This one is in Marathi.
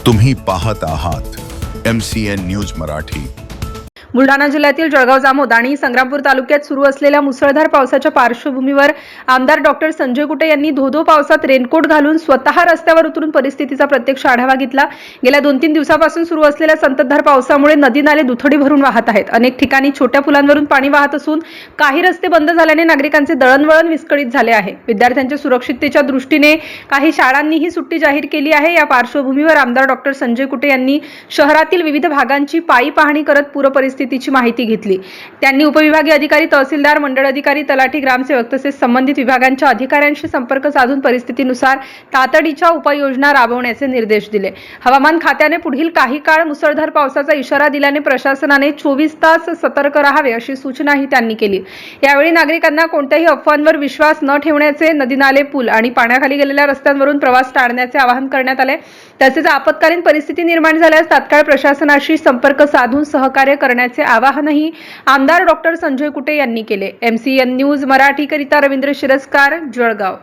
तुम्ही पाहत आहात MCN न्यूज मराठी। बुलढाणा जिल्ह्यातील जळगाव जामोद आणि संग्रामपूर तालुक्यात सुरू असलेल्या मुसळधार पावसाच्या पार्श्वभूमीवर आमदार डॉक्टर संजय कुटे यांनी धोधो पावसात रेनकोट घालून स्वतः रस्त्यावर उतरून परिस्थितीचा प्रत्यक्ष आढावा घेतला। गेल्या 2-3 दिवसापासून सुरू असलेल्या संततधार पावसामुळे नदी नाले दुथडी भरून वाहत आहेत। अनेक ठिकाणी छोट्या पुलांवरून पाणी वाहत असून काही रस्ते बंद झाल्याने नागरिकांचे दळणवळण विस्कळीत झाले आहे। विद्यार्थ्यांच्या सुरक्षिततेच्या दृष्टीने काही शाळांनीही सुट्टी जाहीर केली आहे। या पार्श्वभूमीवर आमदार डॉक्टर संजय कुटे यांनी शहरातील विविध भागांची पायी पाहणी करत पूर परिस्थितीची माहिती घेतली। त्यांनी उपविभागीय अधिकारी, तहसीलदार, मंडळ अधिकारी, तलाठी, ग्रामसेवक तसेच संबंधित विभागांच्या अधिकाऱ्यांशी संपर्क साधून परिस्थितीनुसार तातडीच्या उपाययोजना राबवण्याचे निर्देश दिले। हवामान खात्याने पुढील काही काळ मुसळधार पावसाचा इशारा दिल्याने प्रशासनाने 24 तास सतर्क राहावे अशी सूचनाही त्यांनी केली। यावेळी नागरिकांना कोणत्याही अफवांवर विश्वास न ठेवण्याचे, नदी नाले, पूल आणि पाण्याखाली गेलेल्या रस्त्यांवरून प्रवास टाळण्याचे आवाहन करण्यात आले। तसेच आपत्कालीन परिस्थिती निर्माण झाल्यास तात्काळ प्रशासनाशी संपर्क साधून सहकार्य करण्याचे आवाहनही आमदार डॉक्टर संजय कुटे यांनी केले। MCN न्यूज मराठी करिता रवींद्र शिरस्कार, जळगाव।